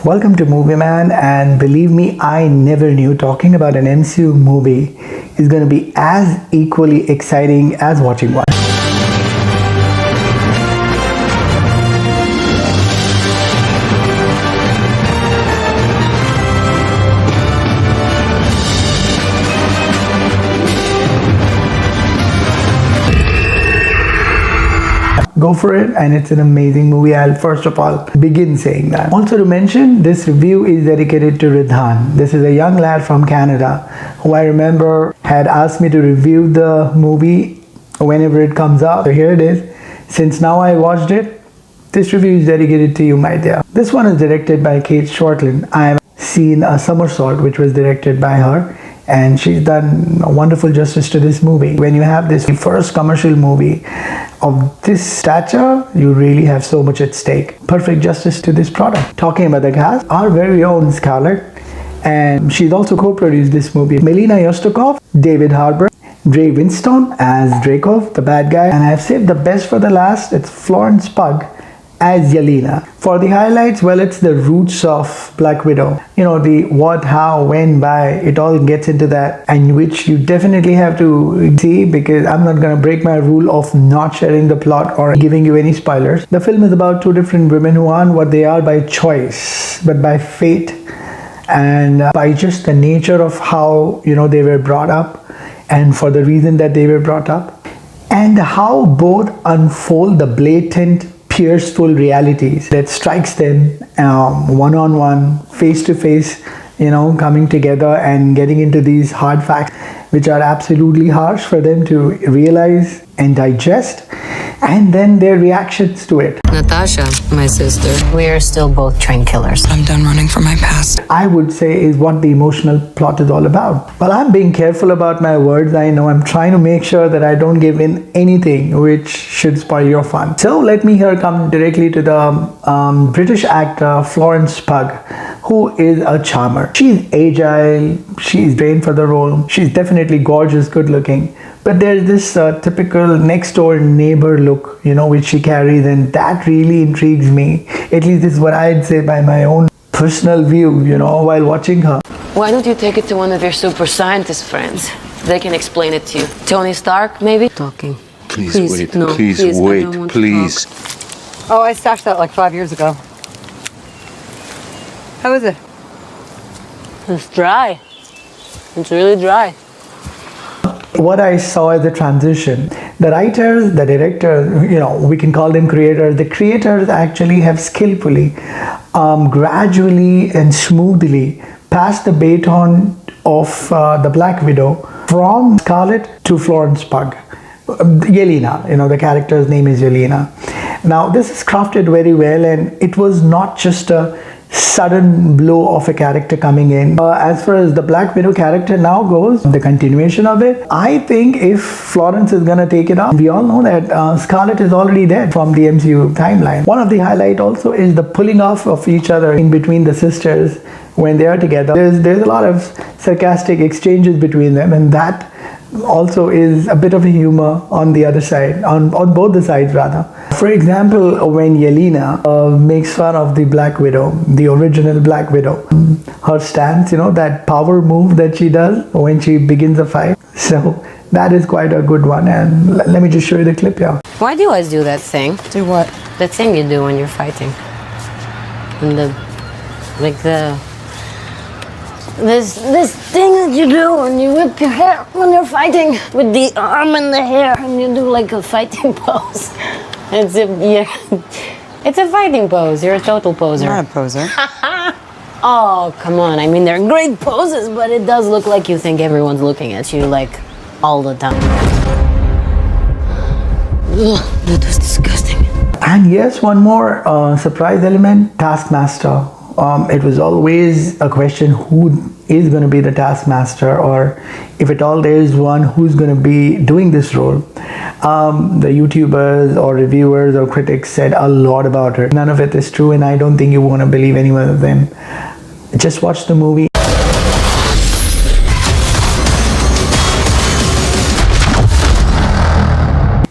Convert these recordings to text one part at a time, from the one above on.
Welcome to Movieman, and believe me, I never knew talking about an MCU movie is going to be as equally exciting as watching one. Go for it, and it's an amazing movie. I'll first of all begin saying that. Also to mention, this review is dedicated to Ridhan. This is a young lad from Canada who I remember had asked me to review the movie whenever it comes out. So here it is. Since now I watched it, this review is dedicated to you, my dear. This one is directed by Kate Shortland. I have seen A Somersault, which was directed by her, and she's done wonderful justice to this movie. When you have this first commercial movie of this stature, you really have so much at stake. Perfect justice to this product. Talking about the cast, our very own Scarlett, and she's also co-produced this movie. Melina Yostukov, David Harbour, Ray Winstone as Dracov, the bad guy, and I've saved the best for the last. It's Florence Pugh as Yelena. For the highlights, well, it's the roots of Black Widow. You know, the what, how, when, why, it all gets into that, and which you definitely have to see, because I'm not going to break my rule of not sharing the plot or giving you any spoilers. The film is about two different women who aren't what they are by choice, but by fate, and by just the nature of how, you know, they were brought up, and for the reason that they were brought up, and how both unfold the blatant, pierceful realities that strikes them one-on-one, face-to-face, you know, coming together and getting into these hard facts which are absolutely harsh for them to realize and digest, and then their reactions to it. Natasha, my sister, we are still both trained killers. I'm done running from my past. I would say is what the emotional plot is all about. Well, I'm being careful about my words. I know I'm trying to make sure that I don't give in anything which should spoil your fun. So let me here come directly to the British actor Florence Pugh, who is a charmer. She's agile, she's trained for the role, she's definitely gorgeous, good looking, but there's this typical next door neighbor look, you know, which she carries, and that really intrigues me. At least this is what I'd say by my own personal view, you know, while watching her. Why don't you take it to one of your super scientist friends? They can explain it to you. Tony Stark, maybe? Talking. Please wait, no, please I don't wait, want to please. talk. Oh, I stashed that like 5 years ago. How is it? It's dry. It's really dry. What I saw as a transition, the writers, the directors, you know, we can call them creators. The creators actually have skillfully, gradually and smoothly passed the baton of the Black Widow from Scarlett to Florence Pugh. Yelena, you know, the character's name is Yelena. Now, this is crafted very well, and it was not just a sudden blow of a character coming in. As far as the Black Widow character now goes, the continuation of it, I think if Florence is gonna take it up, we all know that Scarlett is already dead from the MCU timeline. One of the highlight also is the pulling off of each other in between the sisters when they are together. There's a lot of sarcastic exchanges between them, and that also is a bit of a humor on the other side, on both the sides rather. For example, when Yelena makes fun of the Black Widow, the original Black Widow, her stance, you know, that power move that she does when she begins a fight. So that is quite a good one, and let me just show you the clip here. Why do you always do that thing? Do what? That thing you do when you're fighting. And this thing that you do when you whip your hair when you're fighting with the arm and the hair, and you do like a fighting pose. It's a fighting pose. You're a total poser. I'm not a poser. Oh, come on. I mean, they're great poses, but it does look like you think everyone's looking at you, like, all the time. Ugh, that was disgusting. And yes, one more surprise element, Taskmaster. It was always a question, who is going to be the Taskmaster, or if at all there is one, who's going to be doing this role. The YouTubers or reviewers or critics said a lot about her. None of it is true, and I don't think you want to believe any one of them. Just watch the movie.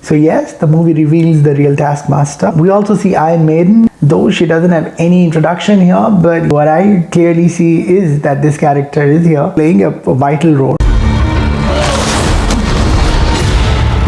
So yes, the movie reveals the real Taskmaster. We also see Iron Maiden, though she doesn't have any introduction here, but what I clearly see is that this character is here playing a vital role.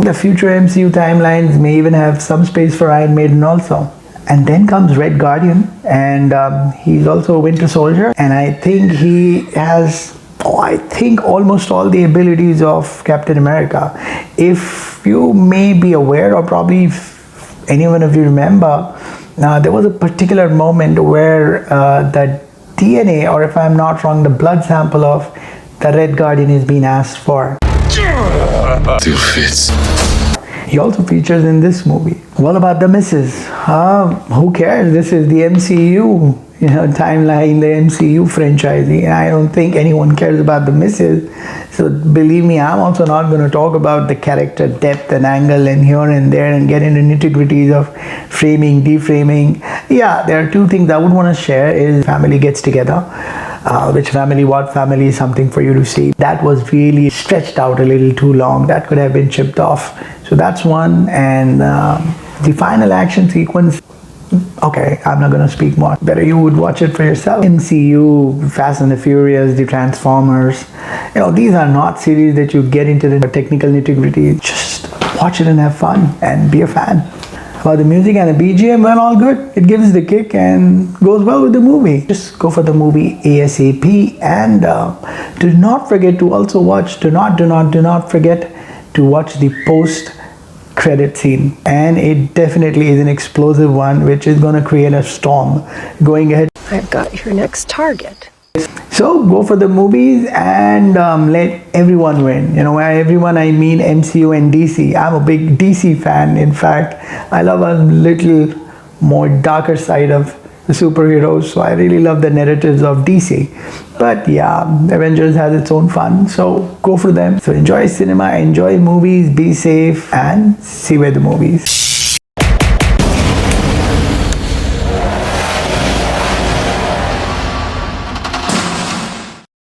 The future MCU timelines may even have some space for Iron Maiden also. And then comes Red Guardian, and he's also a Winter Soldier, and I think he has almost all the abilities of Captain America. If you may be aware, or probably if anyone of you remember, there was a particular moment where the DNA, or if I'm not wrong, the blood sample of the Red Guardian is being asked for. Still fits. He also features in this movie. What about the missus? Who cares? This is the MCU, timeline, the MCU franchise. And I don't think anyone cares about the missus. So believe me, I'm also not going to talk about the character depth and angle and here and there and get into nitty-gritties of framing, deframing. Yeah, there are two things I would want to share is family gets together. Which family, what family is something for you to see. That was really stretched out a little too long. That could have been chipped off. So that's one. And the final action sequence, okay, I'm not going to speak more. Better you would watch it for yourself. MCU, Fast and the Furious, the Transformers. These are not series that you get into the technical nitty-gritty. Just watch it and have fun and be a fan. About the music and the BGM, well, all good. It gives the kick and goes well with the movie. Just go for the movie ASAP, and do not forget to also watch, do not forget to watch the post-credit scene. And it definitely is an explosive one, which is going to create a storm going ahead. I've got your next target. So go for the movies and let everyone win. By everyone I mean MCU and DC. I'm a big DC fan. In fact, I love a little more darker side of the superheroes. So I really love the narratives of DC. But yeah, Avengers has its own fun. So go for them. So enjoy cinema, enjoy movies, be safe, and see where the movies.